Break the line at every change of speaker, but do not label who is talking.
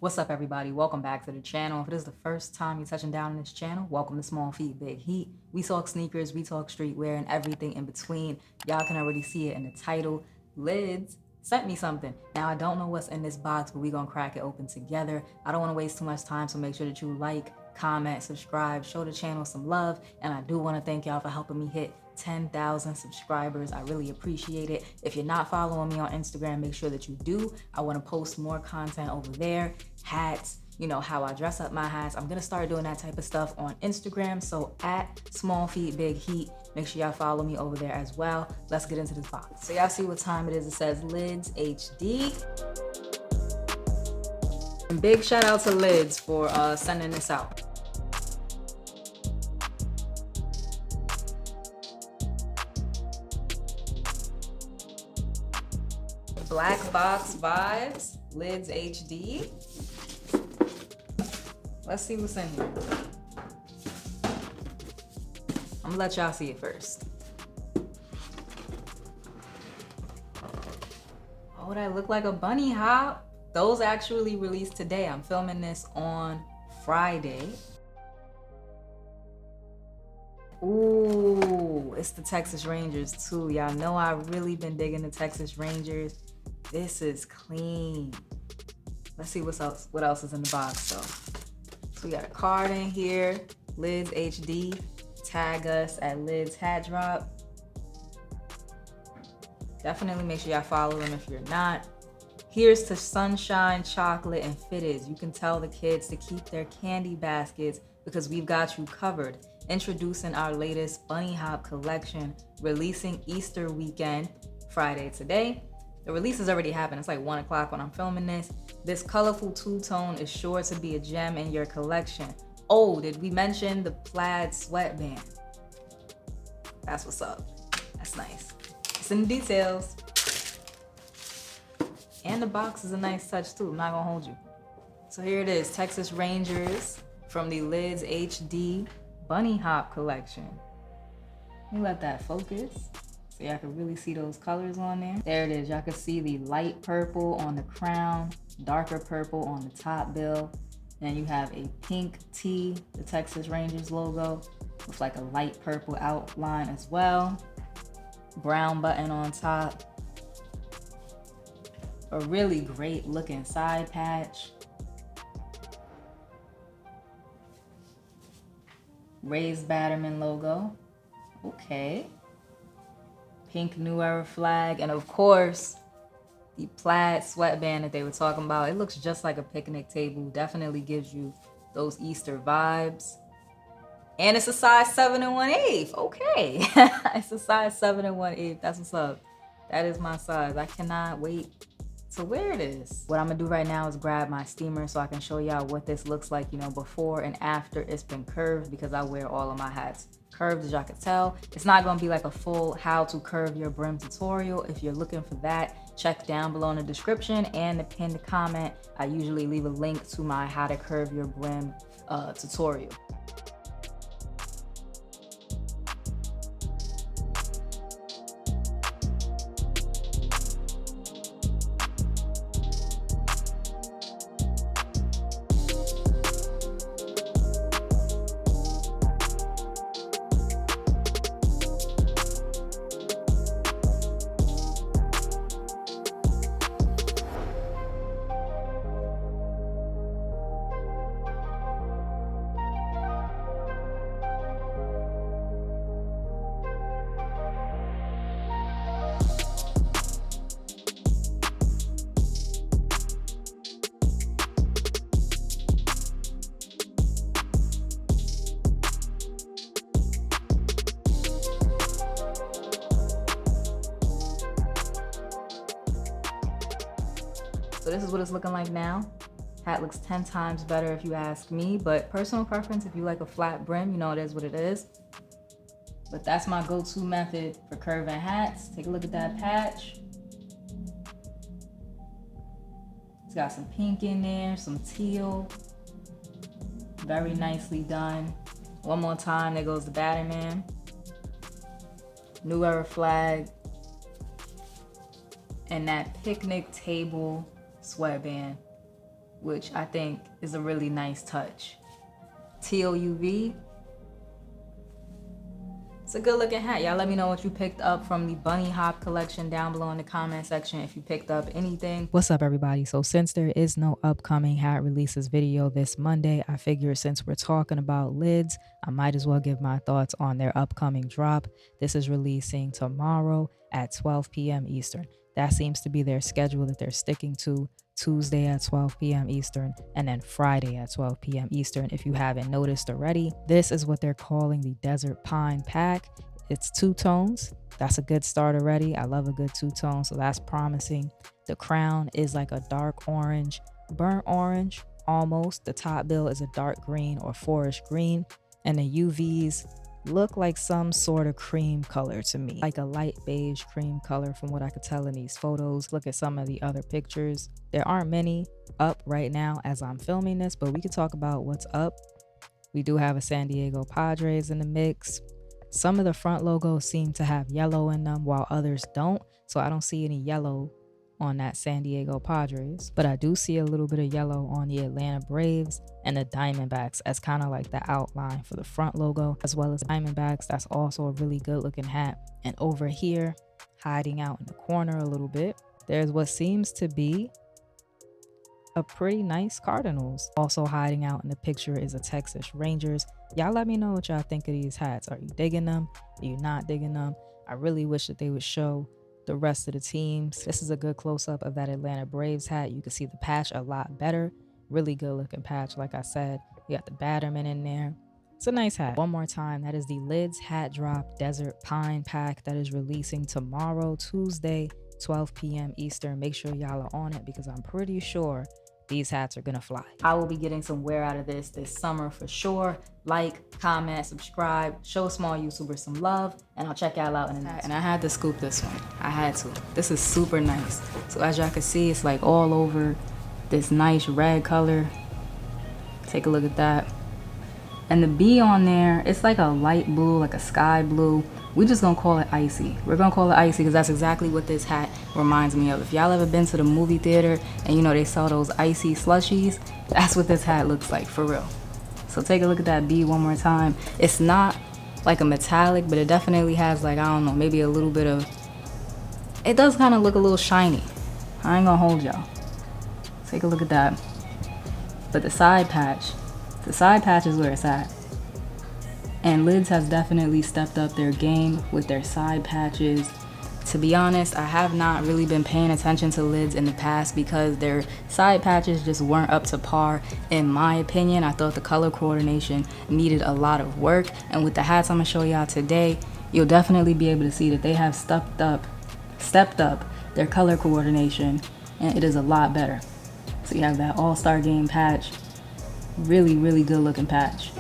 What's up, everybody? Welcome back to the channel. If it is the first time you're touching down on this channel, welcome to Small Feet Big Heat. We talk sneakers, we talk streetwear, and everything in between. Y'all can already see it in the title. Lids sent me something. Now, I don't know what's in this box, but we're gonna crack it open together. I don't wanna waste too much time, so make sure that you like, comment, subscribe, show the channel some love, and I do wanna thank y'all for helping me hit 10,000 subscribers. I really appreciate it. If you're not following me on Instagram, make sure that you do. I want to post more content over there. Hats, you know, how I dress up my hats. I'm gonna start doing that type of stuff on Instagram. So at Small Feet Big Heat, make sure y'all follow me over there as well. Let's get into this box. So y'all see what time it is. It says LidsHD. And big shout out to Lids for sending this out. Black box vibes, LidsHD. Let's see what's in here. I'm gonna let y'all see it first. Oh, that look like a bunny hop. Those actually released today. I'm filming this on Friday. Ooh, it's the Texas Rangers too. Y'all know I've really been digging the Texas Rangers. This is clean. Let's see what else is in the box though. So we got a card in here, LidsHD. Tag us at Lidshatdrop. Definitely make sure y'all follow them if you're not. Here's to sunshine, chocolate, and fitted. You can tell the kids to keep their candy baskets because we've got you covered. Introducing our latest Bunny Hop collection, releasing Easter weekend, Friday today. The release has already happened. It's like 1 o'clock when I'm filming this. This colorful two-tone is sure to be a gem in your collection. Oh, did we mention the plaid sweatband? That's what's up. That's nice. It's in the details. And the box is a nice touch too. I'm not gonna hold you. So here it is, Texas Rangers from the LidsHD Bunny Hop collection. Let me let that focus so y'all can really see those colors on there. There it is. Y'all can see the light purple on the crown, darker purple on the top bill. Then you have a pink tee, the Texas Rangers logo, with like a light purple outline as well. Brown button on top. A really great looking side patch. Raised Batterman logo. Okay. Pink New Era flag. And of course, the plaid sweatband that they were talking about. It looks just like a picnic table. Definitely gives you those Easter vibes. And it's a size 7 1/8. Okay. It's a size 7 1/8. That's what's up. That is my size. I cannot wait to wear this. What I'm gonna do right now is grab my steamer so I can show y'all what this looks like, you know, before and after it's been curved, because I wear all of my hats curved, as y'all can tell. It's not gonna be like a full how to curve your brim tutorial. If you're looking for that, check down below in the description and the pinned comment. I usually leave a link to my how to curve your brim tutorial. So this is what it's looking like now. Hat looks 10 times better if you ask me, but personal preference, if you like a flat brim, you know it is what it is. But that's my go-to method for curving hats. Take a look at that patch. It's got some pink in there, some teal. Very nicely done. One more time, there goes the Batterman. New Era flag. And that picnic table sweatband. which I think is a really nice touch. Teal UV. It's a good looking hat. Y'all let me know what you picked up from the Bunny Hop collection down below in the comment section if you picked up anything. What's up, everybody? So since there is no upcoming hat releases video this Monday, I figured since we're talking about lids, I might as well give my thoughts on their upcoming drop. This is releasing tomorrow at 12 p.m. Eastern. That seems to be their schedule that they're sticking to. Tuesday at 12 p.m. Eastern, and then Friday at 12 p.m. Eastern if you haven't noticed already. This is what they're calling the Desert Pine Pack. It's 2 tones. That's a good start already. I love a good 2-tone, so that's promising. The crown is like a dark orange, burnt orange almost. The top bill is a dark green or forest green, and the UVs look like some sort of cream color to me, like a light beige cream color from what I could tell in these photos. Look at some of the other pictures. There aren't many up right now as I'm filming this, but we could talk about what's up. We do have a San Diego Padres in the mix. Some of the front logos seem to have yellow in them while others don't, so I don't see any yellow on that San Diego Padres, but I do see a little bit of yellow on the Atlanta Braves and the Diamondbacks as kind of like the outline for the front logo, as well as Diamondbacks. That's also a really good looking hat. And over here, hiding out in the corner a little bit, there's what seems to be a pretty nice Cardinals. Also hiding out in the picture is a Texas Rangers. Y'all let me know what y'all think of these hats. Are you digging them? Are you not digging them? I really wish that they would show the rest of the teams. This is a good close-up of that Atlanta Braves hat. You can see the patch a lot better. Really good looking patch. Like I said, we got the Batterman in there. It's a nice hat. One more time, that is the Lidshatdrop Desert Pine Pack that is releasing tomorrow, Tuesday, 12 p.m. Eastern. Make sure y'all are on it because I'm pretty sure these hats are gonna fly. I will be getting some wear out of this summer for sure. Like, comment, subscribe, show small YouTubers some love, and I'll check y'all out in the next. And I had to scoop this one. I had to. This is super nice. So as y'all can see, it's like all over this nice red color. Take a look at that. And the B on there, it's like a light blue, like a sky blue. We just gonna call it icy. We're gonna call it icy because that's exactly what this hat reminds me of. If y'all ever been to the movie theater and you know they sell those icy slushies, that's what this hat looks like for real. So take a look at that B one more time. It's not like a metallic, but it definitely has like, I don't know, maybe a little bit of, it does kind of look a little shiny. I ain't gonna hold y'all. Take a look at that. But the side patch is where it's at. And Lids has definitely stepped up their game with their side patches. To be honest, I have not really been paying attention to Lids in the past because their side patches just weren't up to par in my opinion. I thought the color coordination needed a lot of work, and with the hats I'm gonna show y'all today, you'll definitely be able to see that they have stepped up their color coordination, and it is a lot better. So you have that All-Star Game patch, really good looking patch.